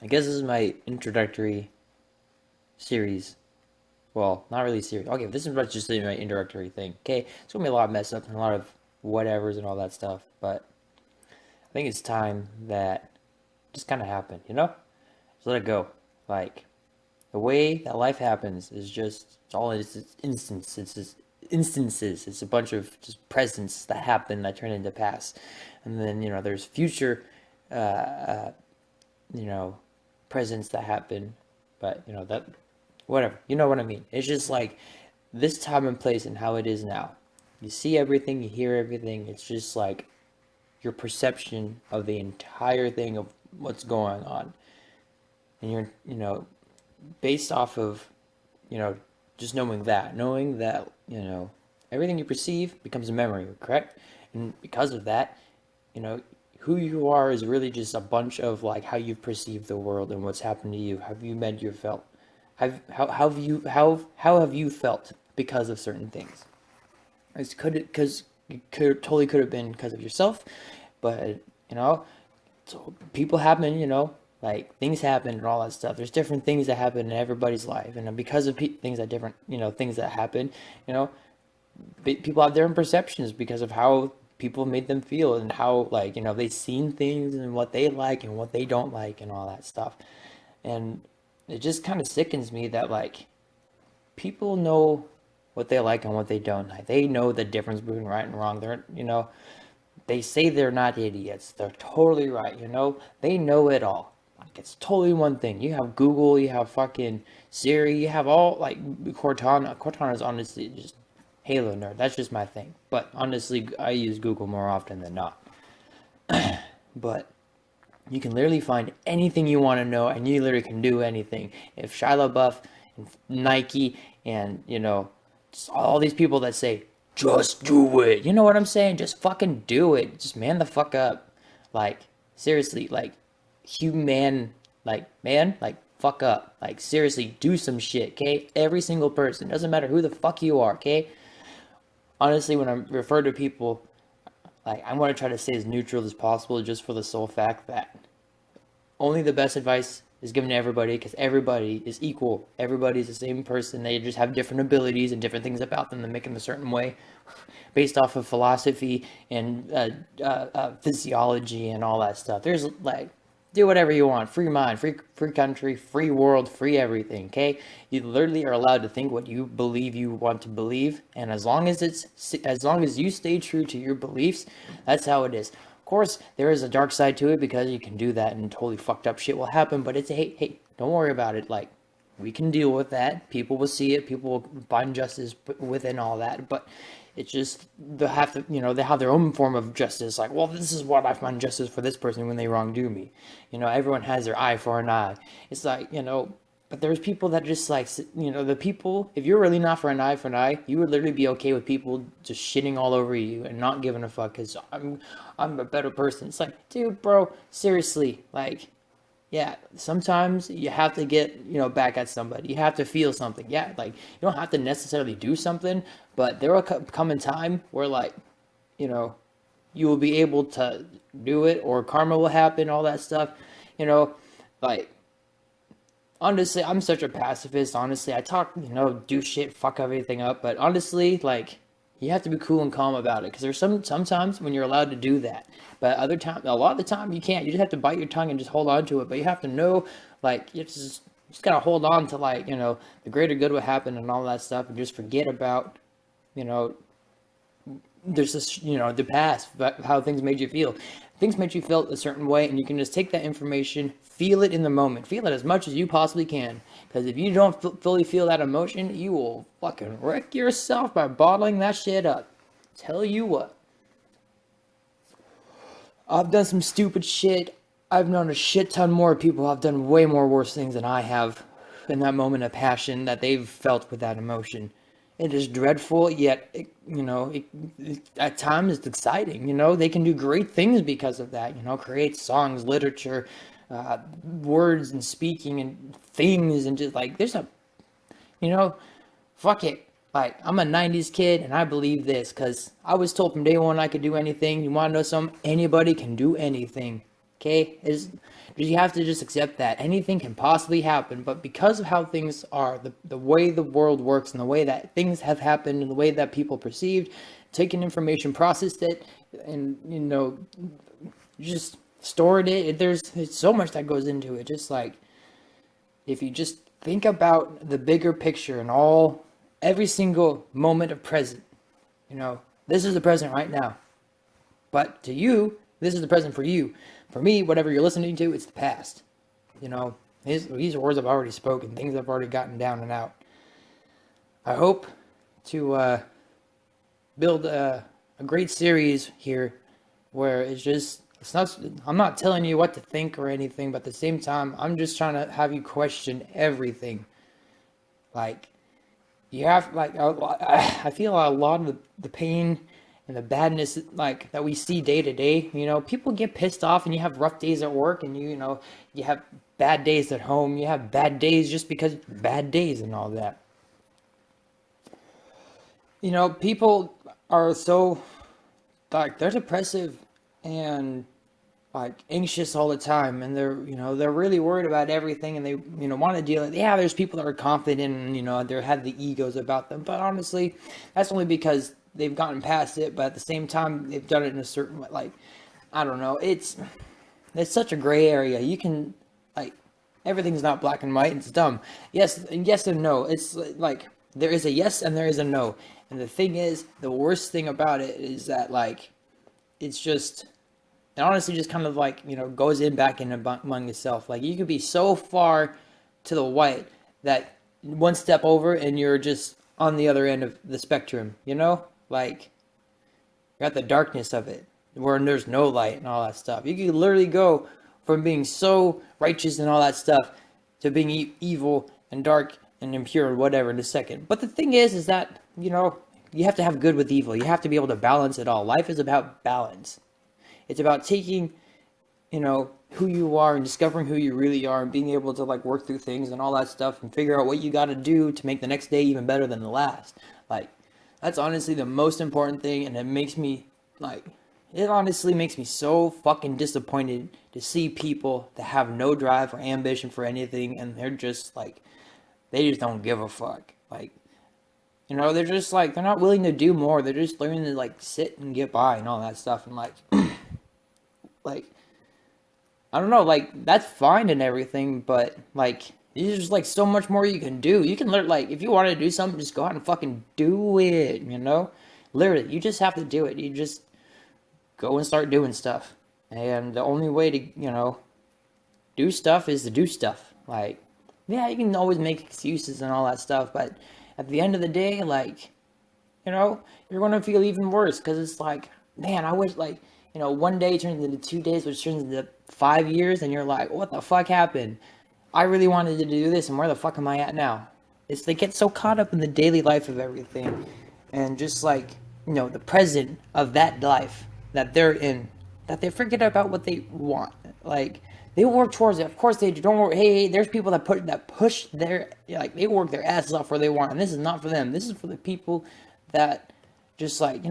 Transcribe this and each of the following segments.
I guess this is my introductory series. Well, not really series. Okay, this is just my introductory thing. Okay, it's gonna be a lot of mess up and a lot of whatevers and all that stuff. But I think it's time that just kind of happened. Just let it go. Like the way that life happens is just it's all it's instances. It's just instances. It's a bunch of just presents that happen that turn into past, and then there's future uh, uh, you know, presents that happen, but that whatever, you know what I mean. It's just like this time and place and how it is now. You see everything, you hear everything. It's just like your perception of the entire thing of what's going on, and you're based off of you know just knowing that everything you perceive becomes a memory, correct? And because of that, you know who you are is really just a bunch of like how you perceive the world and what's happened to you. Have you met your felt? How have you felt because of certain things? It's could it because it could have been because of yourself, but you know so people happen, like things happen and all that stuff. There's different things that happen in everybody's life, and because of things that different, things that happen, you know, people have their own perceptions because of how people made them feel and how like they've seen things and what they like and what they don't like and all that stuff. And it just kind of sickens me that like people know what they like and what they don't like. They know the difference between right and wrong. They say they're not idiots. They're totally right. They know it all. Like it's totally one thing. You have Google, you have fucking Siri, you have all like Cortana. Cortana is honestly just Halo nerd. That's just my thing. But honestly, I use Google more often than not. But you can literally find anything you want to know, and you literally can do anything. If Shia LaBeouf and Nike and just all these people that say just do it, you know what I'm saying? Just fucking do it. Just man the fuck up. Like seriously, like human, like man, like fuck up. Like seriously, do some shit, okay? Every single person, doesn't matter who the fuck you are, okay? Honestly, when I refer to people, like I want to try to stay as neutral as possible, just for the sole fact that only the best advice is given to everybody because everybody is equal. Everybody's the same person. They just have different abilities and different things about them that make them a certain way, based off of philosophy and physiology and all that stuff. There's like do whatever you want. Free mind, free country, free world, free everything. Okay, you literally are allowed to think what you believe you want to believe, and as long as you stay true to your beliefs, that's how it is. Of course, there is a dark side to it because you can do that and totally fucked up shit will happen. But it's hey, don't worry about it. Like we can deal with that. People will see it. People will find justice within all that. But it's just they have their own form of justice. Like, well, this is what I find justice for this person when they wrongdo me. Everyone has their eye for an eye. It's like but there's people that just like the people. If you're really not for an eye, you would literally be okay with people just shitting all over you and not giving a fuck because I'm a better person. It's like, dude, bro, seriously, like yeah, sometimes you have to get, back at somebody. You have to feel something. Yeah, like you don't have to necessarily do something, but there will come a time where like, you know, you will be able to do it or karma will happen, all that stuff. You know, like honestly, I'm such a pacifist. Honestly, I talk, do shit, fuck everything up, but honestly, like you have to be cool and calm about it because there's sometimes when you're allowed to do that, but other time, a lot of the time you can't. You just have to bite your tongue and just hold on to it. But you have to know, like, you just gotta hold on to like the greater good will happen and all that stuff, and just forget about you know there's this, the past, but how things made you feel. Things made you feel a certain way, and you can just take that information, feel it in the moment, feel it as much as you possibly can. Because if you don't fully feel that emotion, you will fucking wreck yourself by bottling that shit up. Tell you what, I've done some stupid shit. I've known a shit ton more people who have done way more worse things than I have in that moment of passion that they've felt with that emotion. It is dreadful, yet at times it's exciting. They can do great things because of that. Create songs, literature, words, and speaking and things, and just like you know, fuck it. Like I'm a '90s kid, and I believe this because I was told from day one I could do anything. You want to know something? Anybody can do anything. Okay, is you have to just accept that anything can possibly happen, but because of how things are, the way the world works, and the way that things have happened, and the way that people perceived, taken information, processed it, and just stored it. There's so much that goes into it. Just like if you just think about the bigger picture and every single moment of present, this is the present right now. But to you, this is the present for you. For me, whatever you're listening to, it's the past. These are words I've already spoken, things I've already gotten down and out. I hope to build a great series here where I'm not telling you what to think or anything, but at the same time, I'm just trying to have you question everything. Like, you have, like, I feel a lot of the pain and the badness, like, that we see day to day. People get pissed off, and you have rough days at work, and you have bad days at home. You have bad days just because bad days and all that. People are so, like, they're depressive and like anxious all the time, and they're really worried about everything, and they want to deal with. Yeah, there's people that are confident, and they have the egos about them, but honestly, that's only because they've gotten past it. But at the same time, they've done it in a certain way. Like, I don't know, it's such a gray area. You can, like, everything's not black and white. It's dumb. Yes and no. It's like there is a yes and there is a no. And the thing is, the worst thing about it is that, like, it's just, it honestly just kind of, like, goes back in among itself. Like, you could be so far to the white that one step over and you're just on the other end of the spectrum, like, you're at the darkness of it where there's no light and all that stuff. You could literally go from being so righteous and all that stuff to being evil and dark and impure and whatever in a second. But the thing is that, you have to have good with evil. You have to be able to balance it all. Life is about balance. It's about taking, who you are and discovering who you really are, and being able to, like, work through things and all that stuff and figure out what you got to do to make the next day even better than the last. Like, that's honestly the most important thing, and it honestly makes me so fucking disappointed to see people that have no drive or ambition for anything, and they're just, like, they just don't give a fuck. Like, they're just, like, they're not willing to do more. They're just learning to, like, sit and get by and all that stuff. And, like, like, I don't know, like, that's fine and everything, but, like, there's just, like, so much more you can do. You can learn, like, if you want to do something, just go out and fucking do it, Literally, you just have to do it. You just go and start doing stuff. And the only way to, do stuff is to do stuff. Like, yeah, you can always make excuses and all that stuff, but at the end of the day, like, you're going to feel even worse, because it's like, man, I wish, like, one day turns into 2 days, which turns into 5 years, and you're like, what the fuck happened? I really wanted to do this, and where the fuck am I at now? They get so caught up in the daily life of everything, and just, like, the present of that life that they're in, that they forget about what they want. Like, they work towards it. Of course they do. Don't worry. Hey, there's people that push their, like, they work their asses off where they want, and this is not for them. This is for the people that just, like,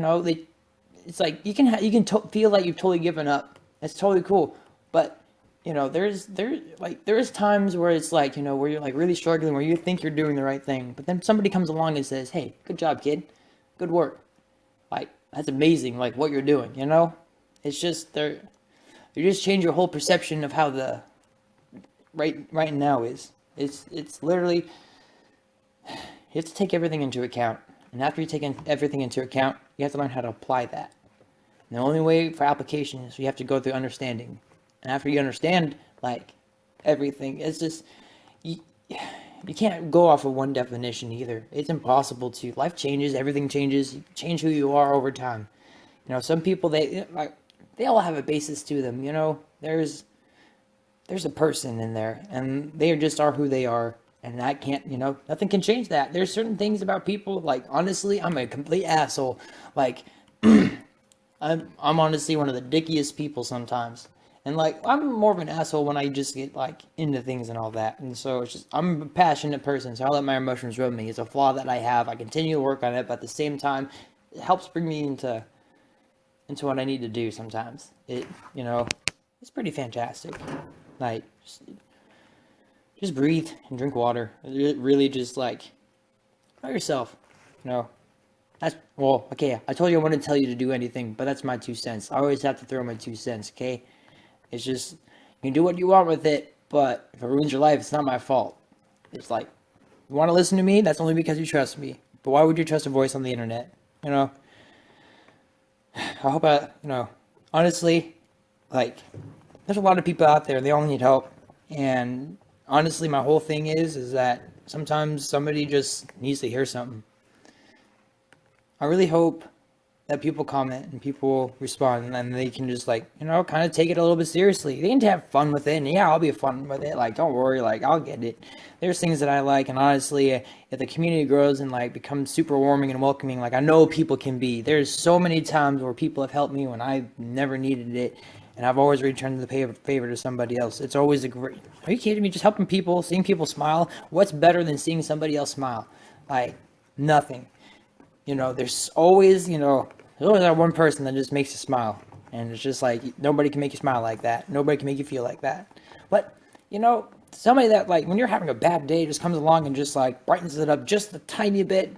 it's like you can feel like you've totally given up. It's totally cool, but there's times where it's like, where you're, like, really struggling, where you think you're doing the right thing, but then somebody comes along and says, "Hey, good job, kid. Good work. Like, that's amazing. Like, what you're doing. It's just you just change your whole perception of how the right now is. It's literally, you have to take everything into account, and after you take everything into account, you have to learn how to apply that. And the only way for application is you have to go through understanding, and after you understand, like, everything, it's just you can't go off of one definition either. It's impossible to. Life changes, everything changes. You change who you are over time. Some people, they all have a basis to them. There's a person in there, and they just are who they are, and that can't, nothing can change that. There's certain things about people, like, honestly, I'm a complete asshole. Like, I'm honestly one of the dickiest people sometimes, and, like, I'm more of an asshole when I just get, like, into things and all that. And so it's just, I'm a passionate person, so I let my emotions run me. It's a flaw that I have. I continue to work on it, but at the same time, it helps bring me into what I need to do sometimes. it's pretty fantastic. Like, just breathe and drink water. Really just like, know yourself. You know, that's, well, okay, I told you I wouldn't tell you to do anything, but that's my 2 cents. I always have to throw my 2 cents, okay? It's just, you can do what you want with it, but if it ruins your life, it's not my fault. It's like, you want to listen to me? That's only because you trust me. But why would you trust a voice on the internet? You know, I hope honestly, like, there's a lot of people out there, they all need help. And honestly, my whole thing is that sometimes somebody just needs to hear something. I really hope that people comment and people respond and they can just like, kind of take it a little bit seriously. They can have fun with it, and yeah, I'll be fun with it. Like, don't worry, like, I'll get it. There's things that I like, and honestly, if the community grows and like becomes super warming and welcoming, like I know people can be. There's so many times where people have helped me when I never needed it, and I've always returned the favor to somebody else. It's always a great. Are you kidding me? Just helping people, seeing people smile. What's better than seeing somebody else smile? Like, nothing. There's always, there's always that one person that just makes you smile. And it's just like, nobody can make you smile like that. Nobody can make you feel like that. But, somebody that, like, when you're having a bad day, just comes along and just, like, brightens it up just a tiny bit.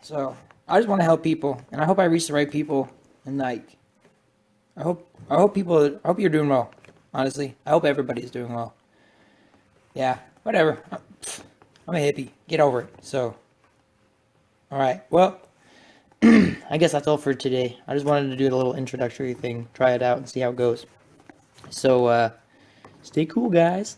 So, I just want to help people. And I hope I reach the right people. And, like, I hope you're doing well. Honestly, I hope everybody's doing well. Yeah, whatever. I'm a hippie. Get over it. So, all right. Well, I guess that's all for today. I just wanted to do a little introductory thing, try it out, and see how it goes. So, stay cool, guys.